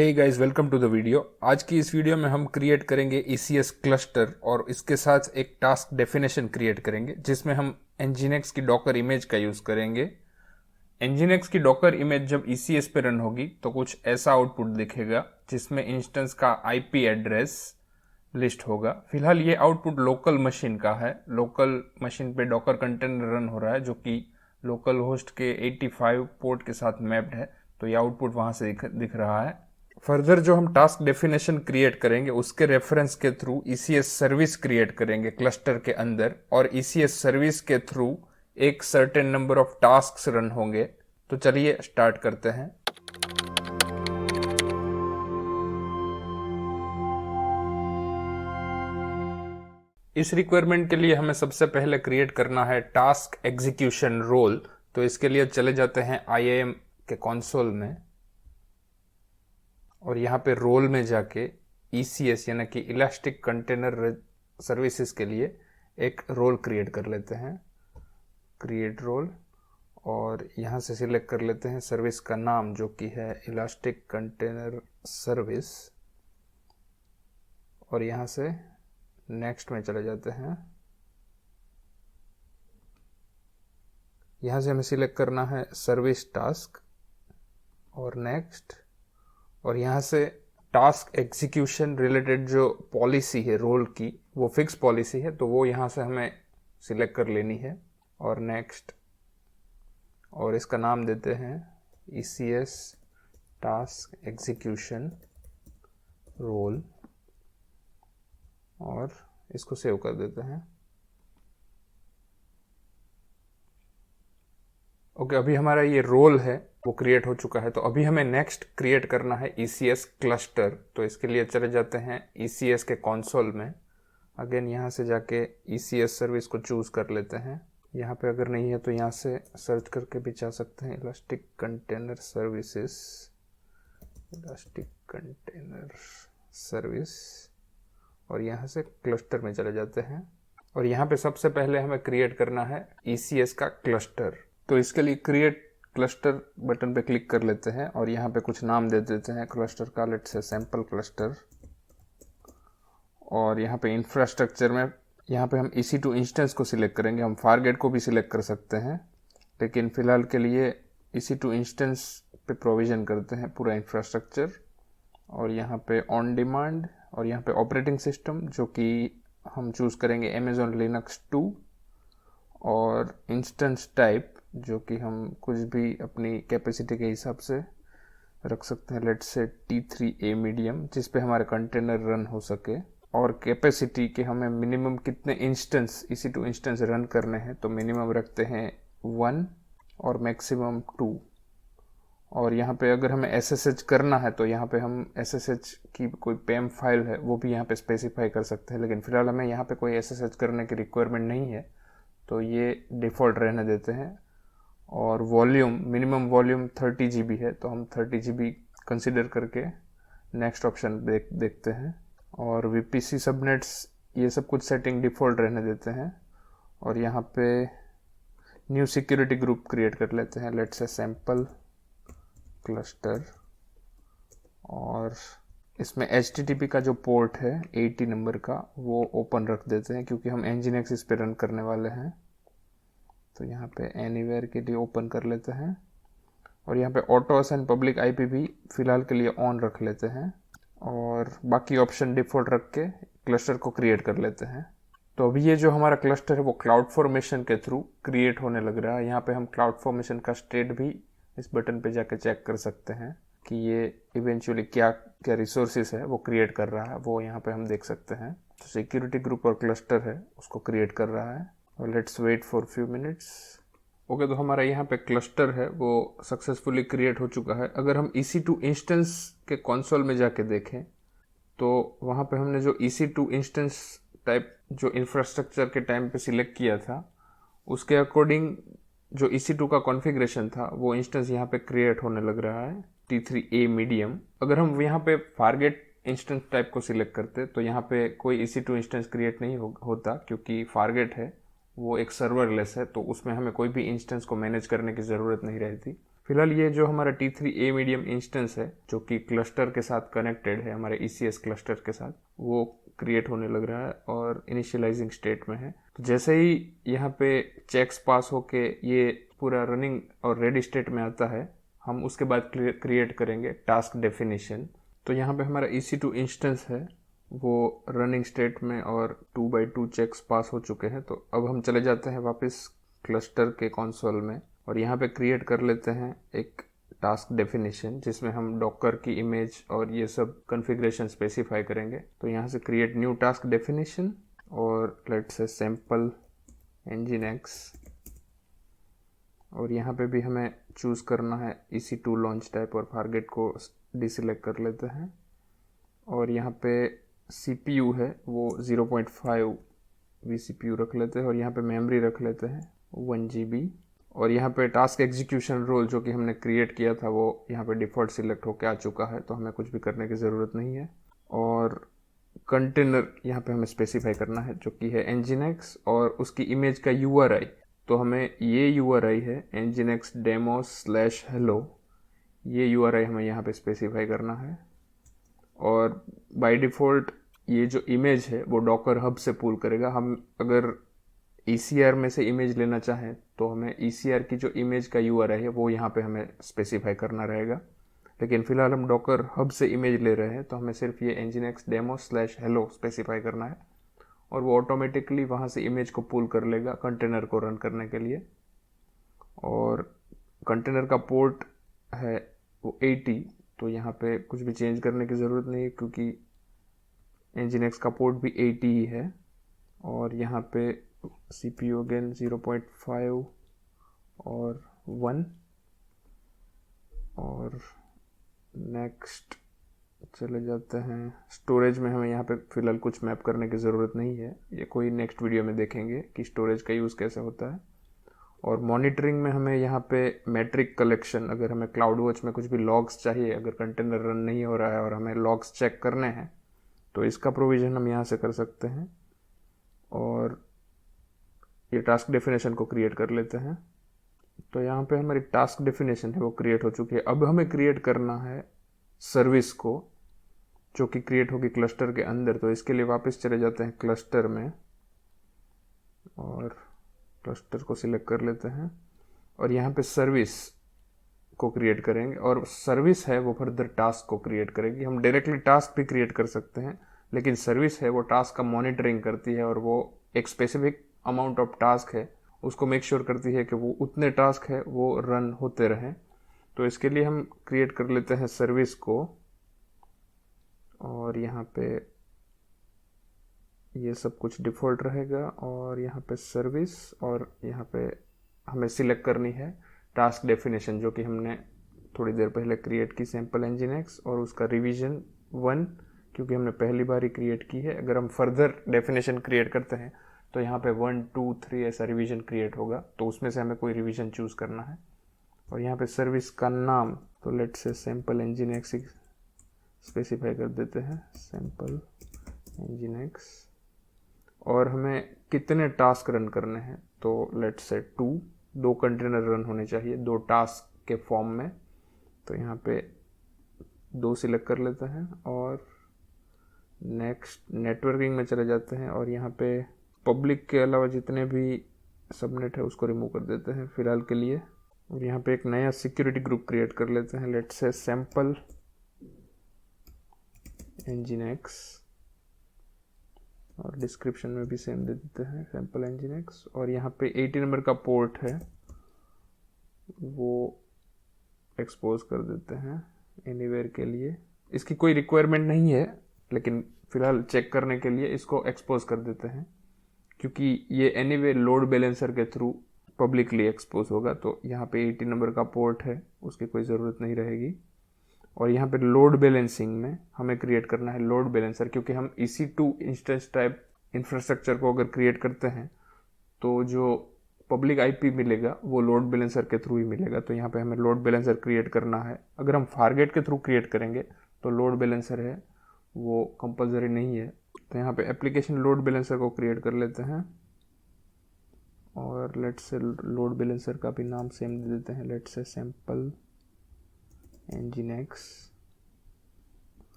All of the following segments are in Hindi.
Hey guys, welcome to the video. आज की इस वीडियो में हम क्रिएट करेंगे ECS क्लस्टर और इसके साथ एक टास्क डेफिनेशन क्रिएट करेंगे जिसमें हम Nginx की डॉकर इमेज का यूज़ करेंगे। Nginx की डॉकर इमेज जब ECS पे रन होगी तो कुछ ऐसा आउटपुट दिखेगा जिसमें इंस्टेंस का IP एड्रेस लिस्ट होगा। फिलहाल ये आउटपुट लोकल मशीन का है। लोकल मशीन पे डॉकर कंटेनर रन हो रहा है जो कि लोकल होस्ट के 85 पोर्ट के साथ मैप्ड है, तो ये आउटपुट वहाँ से दिख रहा है। फर्दर जो हम टास्क डेफिनेशन क्रिएट करेंगे उसके रेफरेंस के थ्रू ECS सर्विस क्रिएट करेंगे क्लस्टर के अंदर, और ECS सर्विस के थ्रू एक certain number of tasks run होंगे। तो चलिए स्टार्ट करते हैं। इस रिक्वायरमेंट के लिए हमें सबसे पहले क्रिएट करना है टास्क एग्जीक्यूशन रोल। तो इसके लिए चले जाते हैं IAM के कंसोल में और यहाँ पे रोल में जाके ECS यानी कि इलास्टिक कंटेनर सर्विसेज के लिए एक रोल क्रिएट कर लेते हैं। क्रिएट रोल, और यहाँ से सिलेक्ट कर लेते हैं सर्विस का नाम जो कि है इलास्टिक कंटेनर सर्विस, और यहाँ से नेक्स्ट में चले जाते हैं। यहाँ से हमें सिलेक्ट करना है सर्विस टास्क और नेक्स्ट, और यहाँ से टास्क एग्जीक्यूशन रिलेटेड जो पॉलिसी है रोल की वो फिक्स पॉलिसी है, तो वो यहाँ से हमें सिलेक्ट कर लेनी है और नेक्स्ट, और इसका नाम देते हैं ECS टास्क एग्जीक्यूशन रोल और इसको सेव कर देते हैं। ओके, अभी हमारा ये रोल है वो क्रिएट हो चुका है। तो अभी हमें नेक्स्ट क्रिएट करना है ECS क्लस्टर। तो इसके लिए चले जाते हैं ECS के कंसोल में। अगेन यहाँ से जाके ECS सर्विस को चूज कर लेते हैं। यहाँ पे अगर नहीं है तो यहाँ से सर्च करके भी जा सकते हैं elastic container services, elastic container service, और यहाँ से क्लस्टर में चले जाते हैं। और यहाँ पे सबसे पहले हमें क्रिएट करना है ECS का क्लस्टर। तो इसके लिए क्रिएट क्लस्टर बटन पे क्लिक कर लेते हैं और यहाँ पे कुछ नाम दे देते हैं क्लस्टर का, लेट्स से सैंपल क्लस्टर। और यहाँ पे इंफ्रास्ट्रक्चर में यहाँ पे हम EC2 इंस्टेंस को सिलेक्ट करेंगे। हम फारगेट को भी सिलेक्ट कर सकते हैं, लेकिन फिलहाल के लिए EC2 इंस्टेंस पे प्रोविजन करते हैं पूरा इंफ्रास्ट्रक्चर। और यहाँ पे ऑन डिमांड, और यहाँ पे ऑपरेटिंग सिस्टम जो कि हम चूज़ करेंगे Amazon Linux 2, और इंस्टेंस टाइप जो कि हम कुछ भी अपनी कैपेसिटी के हिसाब से रख सकते हैं, लेट्स से T3A मीडियम, जिस पे हमारे कंटेनर रन हो सके। और कैपेसिटी के हमें मिनिमम कितने इंस्टेंस EC2 इंस्टेंस रन करने हैं, तो मिनिमम रखते हैं 1 और मैक्सिमम 2। और यहाँ पे अगर हमें SSH करना है तो यहाँ पे हम SSH की कोई PAM फाइल है वो भी यहाँ पे स्पेसिफाई कर सकते हैं, लेकिन फिलहाल हमें यहाँ पे कोई SSH करने की रिक्वायरमेंट नहीं है, तो ये डिफ़ॉल्ट रहने देते हैं। और वॉल्यूम, मिनिमम वॉल्यूम 30 GB है, तो हम 30 GB कंसिडर करके नेक्स्ट ऑप्शन देखते हैं। और VPC सबनेट्स ये सब कुछ सेटिंग डिफ़ॉल्ट रहने देते हैं। और यहाँ पे न्यू सिक्योरिटी ग्रुप क्रिएट कर लेते हैं, लेट्स से सैंपल क्लस्टर, और इसमें HTTP का जो पोर्ट है 80 नंबर का वो ओपन रख देते हैं क्योंकि हम Nginx इस पे रन करने वाले हैं। तो यहाँ पे एनीवेयर के लिए ओपन कर लेते हैं, और यहाँ पे ऑटो असाइन पब्लिक IP भी फिलहाल के लिए ऑन रख लेते हैं, और बाकी ऑप्शन डिफ़ॉल्ट रख के क्लस्टर को क्रिएट कर लेते हैं। तो अभी ये जो हमारा क्लस्टर है वो क्लाउड फॉर्मेशन के थ्रू क्रिएट होने लग रहा है। यहाँ पे हम क्लाउड फॉर्मेशन का स्टेट भी इस बटन पे जाके चेक कर सकते हैं कि ये इवेंचुअली क्या क्या रिसोर्सेज है वो क्रिएट कर रहा है, वो यहाँ पे हम देख सकते हैं। तो सिक्योरिटी ग्रुप और क्लस्टर है उसको क्रिएट कर रहा है, और let's wait for few minutes. Okay, तो हमारा यहाँ पे क्लस्टर है वो सक्सेसफुली क्रिएट हो चुका है। अगर हम EC2 इंस्टेंस के कंसोल में जाके देखें तो वहाँ पे हमने जो EC2 इंस्टेंस टाइप जो इंफ्रास्ट्रक्चर के टाइम पे सिलेक्ट किया था उसके अकॉर्डिंग जो EC2 का कॉन्फ़िगरेशन था वो इंस्टेंस यहाँ पे क्रिएट होने लग रहा है T3A मीडियम। अगर हम यहाँ पे फारगेट इंस्टेंस टाइप को सिलेक्ट करते तो यहाँ पे कोई EC2 इंस्टेंस क्रिएट नहीं होता, क्योंकि फारगेट है वो एक सर्वरलेस है, तो उसमें हमें कोई भी इंस्टेंस को मैनेज करने की ज़रूरत नहीं रहती। फिलहाल ये जो हमारा T3A मीडियम इंस्टेंस है जो कि क्लस्टर के साथ कनेक्टेड है, हमारे ECS क्लस्टर के साथ, वो क्रिएट होने लग रहा है और इनिशियलाइजिंग स्टेट में है। तो जैसे ही यहाँ पे चेक्स पास होके ये पूरा रनिंग और रेडी स्टेट में आता है, हम उसके बाद क्रिएट करेंगे टास्क डेफिनेशन। तो यहाँ पे हमारा EC2 इंस्टेंस है वो रनिंग स्टेट में और 2x2 चेक्स पास हो चुके हैं। तो अब हम चले जाते हैं वापस क्लस्टर के कंसोल में और यहाँ पे क्रिएट कर लेते हैं एक टास्क डेफिनेशन जिसमें हम डॉकर की इमेज और ये सब कॉन्फ़िगरेशन स्पेसिफाई करेंगे। तो यहाँ से क्रिएट न्यू टास्क डेफिनेशन और लेट्स से सैम्पल nginx, और यहाँ पे भी हमें चूज़ करना है EC2 लॉन्च टाइप और फारगेट को डिसेलेक्ट कर लेते हैं। और यहाँ पे CPU है वो 0.5 vCPU रख लेते हैं और यहाँ पे मेमोरी रख लेते हैं 1 GB। और यहाँ पे टास्क एग्जीक्यूशन रोल जो कि हमने क्रिएट किया था वो यहाँ पे डिफ़ॉल्ट सिलेक्ट होकर आ चुका है, तो हमें कुछ भी करने की ज़रूरत नहीं है। और कंटेनर यहाँ पे हमें स्पेसिफाई करना है जो कि है nginx और उसकी इमेज का URI। तो हमें ये URI है nginx demo/hello, ये URI हमें यहाँ पे स्पेसिफाई करना है। और बाय डिफ़ॉल्ट ये जो इमेज है वो डॉकर हब से पुल करेगा। हम अगर ECR में से इमेज लेना चाहें तो हमें ECR की जो इमेज का URI है वो यहाँ पे हमें स्पेसिफाई करना रहेगा, लेकिन फिलहाल हम डॉकर हब से इमेज ले रहे हैं तो हमें सिर्फ ये nginx demo/hello स्पेसिफाई करना है और वो ऑटोमेटिकली वहाँ से इमेज को पुल कर लेगा कंटेनर को रन करने के लिए। और कंटेनर का पोर्ट है वो 80, तो यहाँ पे कुछ भी चेंज करने की ज़रूरत नहीं है क्योंकि nginx का पोर्ट भी 80 ही है। और यहाँ पे CPU अगेन 0.5 और 1। और नेक्स्ट चले जाते हैं स्टोरेज में। हमें यहाँ पे फ़िलहाल कुछ मैप करने की ज़रूरत नहीं है, ये कोई नेक्स्ट वीडियो में देखेंगे कि स्टोरेज का यूज़ कैसे होता है। और मॉनिटरिंग में हमें यहाँ पे मैट्रिक कलेक्शन, अगर हमें क्लाउड वॉच में कुछ भी लॉग्स चाहिए, अगर कंटेनर रन नहीं हो रहा है और हमें लॉग्स चेक करने हैं तो इसका प्रोविज़न हम यहाँ से कर सकते हैं। और ये टास्क डेफिनेशन को क्रिएट कर लेते हैं। तो यहाँ पे हमारी टास्क डेफिनेशन है वो क्रिएट हो चुकी है। अब हमें क्रिएट करना है सर्विस को जो कि क्रिएट होगी क्लस्टर के अंदर। तो इसके लिए वापस चले जाते हैं क्लस्टर में और क्लस्टर को सिलेक्ट कर लेते हैं और यहाँ पे सर्विस को क्रिएट करेंगे। और सर्विस है वो फर्दर टास्क को क्रिएट करेगी। हम डायरेक्टली टास्क भी क्रिएट कर सकते हैं, लेकिन सर्विस है वो टास्क का मॉनिटरिंग करती है और वो एक स्पेसिफिक अमाउंट ऑफ टास्क है उसको मेक श्योर करती है कि वो उतने टास्क है वो रन होते रहें। तो इसके लिए हम क्रिएट कर लेते हैं सर्विस को और यहाँ पे ये सब कुछ डिफ़ॉल्ट रहेगा और यहाँ पे सर्विस और यहाँ पे हमें सिलेक्ट करनी है टास्क डेफिनेशन जो कि हमने थोड़ी देर पहले क्रिएट की सैम्पल nginx और उसका रिवीजन 1 क्योंकि हमने पहली बार ही क्रिएट की है। अगर हम फर्दर डेफिनेशन क्रिएट करते हैं तो यहाँ पे 1 2 3 ऐसा रिवीजन क्रिएट होगा, तो उसमें से हमें कोई रिवीजन चूज़ करना है। और यहाँ पे सर्विस का नाम तो let's say sample nginx specify कर देते हैं, सैम्पल nginx। और हमें कितने टास्क रन करने हैं तो लेट्स से 2 कंटेनर रन होने चाहिए 2 टास्क के फॉर्म में। तो यहाँ पे 2 सिलेक्ट कर लेते हैं और नेक्स्ट नेटवर्किंग में चले जाते हैं और यहाँ पे पब्लिक के अलावा जितने भी सबनेट है उसको रिमूव कर देते हैं फ़िलहाल के लिए। और यहाँ पे एक नया सिक्योरिटी ग्रुप क्रिएट कर लेते हैं, लेट्स से सैम्पल nginx और डिस्क्रिप्शन में भी सेम दे देते हैं सैम्पल nginx। और यहाँ पे 80 नंबर का पोर्ट है वो एक्सपोज कर देते हैं एनीवेयर के लिए। इसकी कोई रिक्वायरमेंट नहीं है लेकिन फ़िलहाल चेक करने के लिए इसको एक्सपोज कर देते हैं क्योंकि ये एनीवे लोड बैलेंसर के थ्रू पब्लिकली एक्सपोज होगा। तो यहाँ पे 80 नंबर का पोर्ट है उसकी कोई ज़रूरत नहीं रहेगी। और यहाँ पे लोड बैलेंसिंग में हमें क्रिएट करना है लोड बैलेंसर, क्योंकि हम EC2 इंस्टेंस टाइप इंफ्रास्ट्रक्चर को अगर क्रिएट करते हैं तो जो पब्लिक IP मिलेगा वो लोड बैलेंसर के थ्रू ही मिलेगा। तो यहाँ पे हमें लोड बैलेंसर क्रिएट करना है। अगर हम फारगेट के थ्रू क्रिएट करेंगे तो लोड बैलेंसर है वो कंपलसरी नहीं है। तो यहाँ पे एप्लीकेशन लोड बैलेंसर को क्रिएट कर लेते हैं और लेट्स से लोड बैलेंसर का भी नाम सेम दे देते हैं, लेट्स से सैंपल nginx।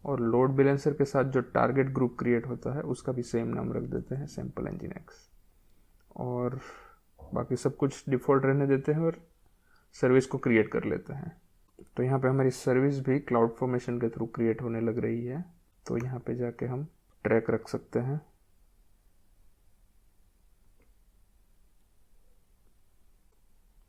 और लोड बैलेंसर के साथ जो टारगेट ग्रुप क्रिएट होता है उसका भी सेम नाम रख देते हैं, सैंपल nginx। और बाकी सब कुछ डिफ़ॉल्ट रहने देते हैं और सर्विस को क्रिएट कर लेते हैं। तो यहाँ पे हमारी सर्विस भी क्लाउड फॉर्मेशन के थ्रू क्रिएट होने लग रही है। तो यहाँ पे जाके हम ट्रैक रख सकते हैं।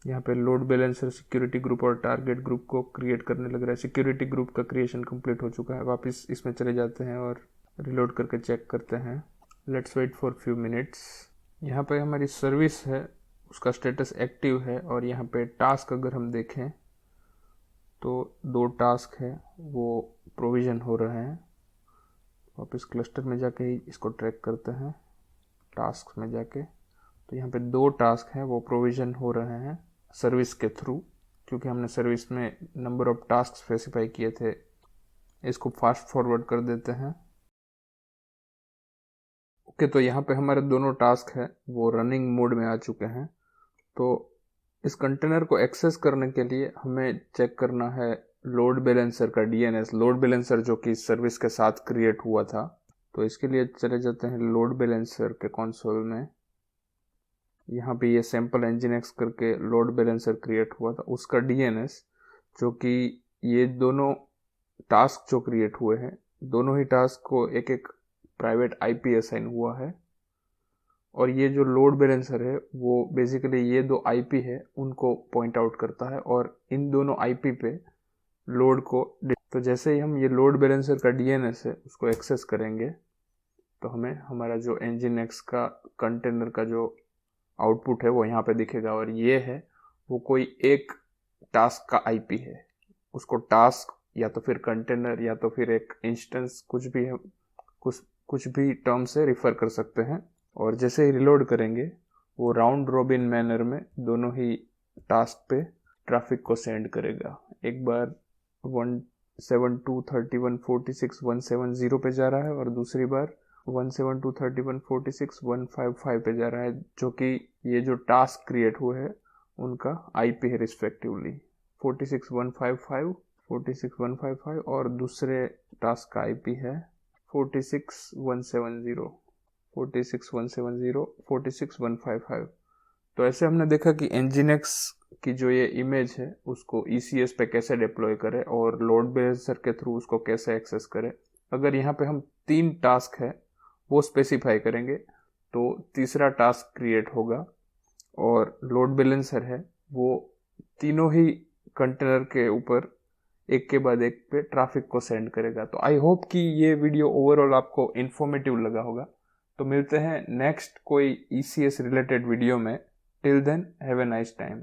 यहाँ पे लोड बैलेंसर सिक्योरिटी ग्रुप और टारगेट ग्रुप को क्रिएट करने लग रहा है। सिक्योरिटी ग्रुप का क्रिएशन कंप्लीट हो चुका है। वापस इसमें चले जाते हैं और रिलोड करके चेक करते हैं। Let's wait for few minutes. यहाँ पे हमारी सर्विस है, उसका स्टेटस एक्टिव है। और यहाँ पे टास्क अगर हम देखें तो 2 टास्क है वो प्रोविजन हो रहे हैं। वापस क्लस्टर में जाके ही इसको ट्रैक करते हैं, टास्क में जाके। तो यहाँ पे 2 टास्क हैं वो प्रोविजन हो रहे हैं सर्विस के थ्रू, क्योंकि हमने सर्विस में नंबर ऑफ टास्क स्पेसिफाई किए थे। इसको फास्ट फॉरवर्ड कर देते हैं। ओके, तो यहाँ पे हमारे दोनों टास्क है वो रनिंग मोड में आ चुके हैं। तो इस कंटेनर को एक्सेस करने के लिए हमें चेक करना है लोड बैलेंसर का डीएनएस, लोड बैलेंसर जो कि सर्विस के साथ क्रिएट हुआ था। तो इसके लिए चले जाते हैं लोड बैलेंसर के कंसोल में। यहाँ पे ये सैंपल nginx करके लोड बैलेंसर क्रिएट हुआ था, उसका डीएनएस जो कि ये दोनों टास्क जो क्रिएट हुए हैं, दोनों ही टास्क को एक एक प्राइवेट आईपी असाइन हुआ है। और ये जो लोड बैलेंसर है वो बेसिकली ये 2 आईपी है उनको पॉइंट आउट करता है और इन दोनों आईपी पे लोड को। तो जैसे ही हम ये लोड बैलेंसर का डीएनएस है उसको एक्सेस करेंगे तो हमें हमारा जो nginx का कंटेनर का जो आउटपुट है वो यहाँ पे दिखेगा। और ये है वो कोई एक टास्क का आईपी है। उसको टास्क या तो फिर कंटेनर या तो फिर एक इंस्टेंस, कुछ भी है, कुछ भी टर्म से रिफर कर सकते हैं। और जैसे ही रिलोड करेंगे वो राउंड रॉबिन मैनर में दोनों ही टास्क पे ट्रैफिक को सेंड करेगा। एक बार 172.31.46.170 पे जा रहा है और दूसरी बार 172.31.46.155 पे जा रहा है, जो कि ये जो टास्क क्रिएट हुए हैं उनका आईपी है रिस्पेक्टिवली 46.155, 46.155 और दूसरे टास्क का आईपी है 46.170, 46.170, 46.155। तो ऐसे हमने देखा कि nginx की जो ये इमेज है उसको ECS पे कैसे डिप्लॉय करें और लोड बैलेंसर के थ्रू उसको कैसे एक्सेस करें। अगर यहाँ पे हम 3 टास्क है वो स्पेसिफाई करेंगे तो तीसरा टास्क क्रिएट होगा और लोड बैलेंसर है वो तीनों ही कंटेनर के ऊपर एक के बाद एक पे ट्रैफिक को सेंड करेगा। तो आई होप कि ये वीडियो ओवरऑल आपको इन्फॉर्मेटिव लगा होगा। तो मिलते हैं नेक्स्ट कोई ECS रिलेटेड वीडियो में। Till then have a nice time.